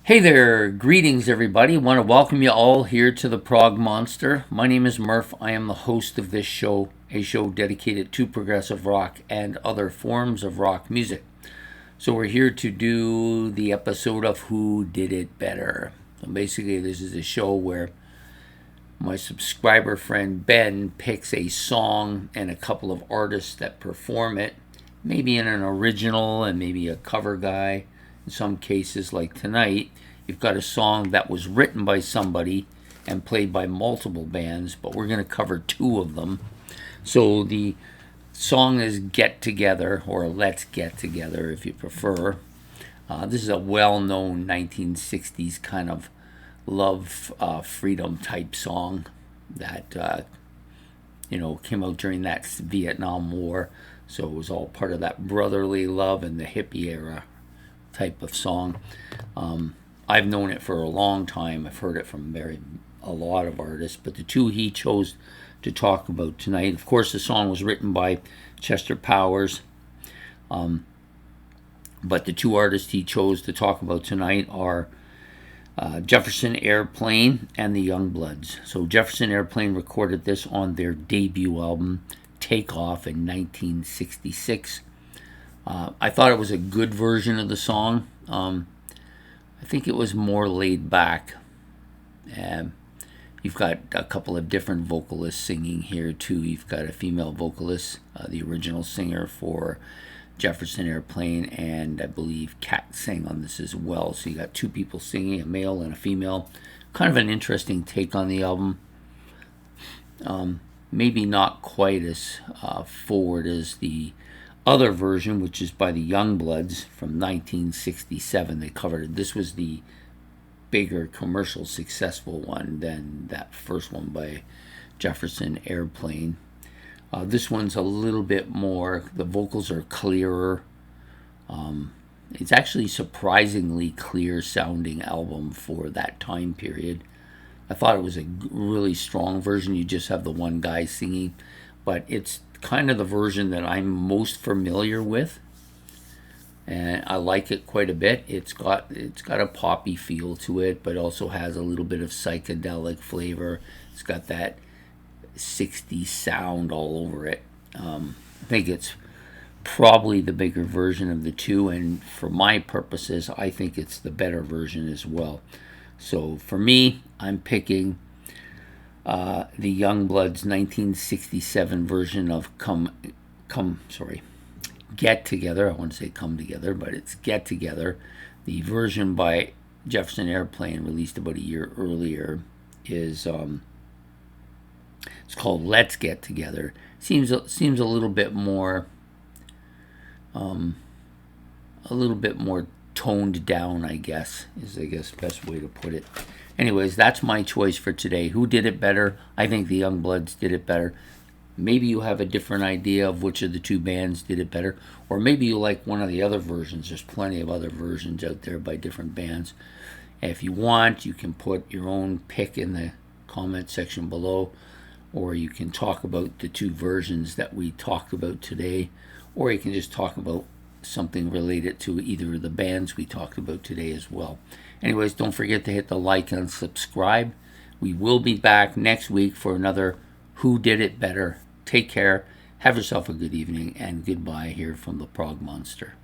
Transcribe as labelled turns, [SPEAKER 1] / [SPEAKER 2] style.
[SPEAKER 1] Hey there, greetings everybody. Want to welcome you all here to the Prog Monster. My name is Murph. I am the host of this show, a show dedicated to progressive rock and other forms of rock music. So we're here to do the episode of Who Did It Better. So basically this is a show where my subscriber friend Ben picks a song and a couple of artists that perform it, maybe in an original and maybe a cover guy. In some cases, like tonight, you've got a song that was written by somebody and played by multiple bands, but we're going to cover two of them. So the song is Get Together, or Let's Get Together if you prefer. This is a well-known 1960s kind of love freedom type song that came out during that Vietnam War. So it was all part of that brotherly love and the hippie era type of song. I've known it for a long time. I've heard it from a lot of artists, but the two he chose to talk about tonight, of course, the song was written by Chester Powers, but the two artists he chose to talk about tonight are Jefferson Airplane and the Youngbloods. So Jefferson Airplane recorded this on their debut album, Take Off, in 1966. I thought it was a good version of the song. I think it was more laid back. You've got a couple of different vocalists singing here too. You've got a female vocalist, the original singer for Jefferson Airplane, and I believe Kat sang on this as well. So you got two people singing, a male and a female. Kind of an interesting take on the album. Maybe not quite as forward as the other version, which is by the Youngbloods from 1967. They covered it. This was the bigger commercial successful one than that first one by Jefferson Airplane. This one's a little bit more, the vocals are clearer. It's actually surprisingly clear sounding album for that time period. I thought it was a really strong version. You just have the one guy singing, but it's kind of the version that I'm most familiar with, and I like it quite a bit. It's got a poppy feel to it, but also has a little bit of psychedelic flavor. It's got that 60s sound all over it. I think it's probably the bigger version of the two, and for my purposes, I think it's the better version as well. So for me, I'm picking the Youngbloods 1967 version of Get Together. I want to say Come Together, but it's Get Together. The version by Jefferson Airplane, released about a year earlier, is it's called Let's Get Together. Seems a little bit more toned down, I guess, is best way to put it. Anyways, that's my choice for today. Who did it better? I think the Youngbloods did it better. Maybe you have a different idea of which of the two bands did it better, or maybe you like one of the other versions. There's plenty of other versions out there by different bands. And if you want, you can put your own pick in the comment section below, or you can talk about the two versions that we talked about today, or you can just talk about something related to either of the bands we talked about today as well. Anyways, don't forget to hit the like and subscribe. We will be back next week for another Who Did It Better. Take care, have yourself a good evening, and goodbye here from the Prog Monster.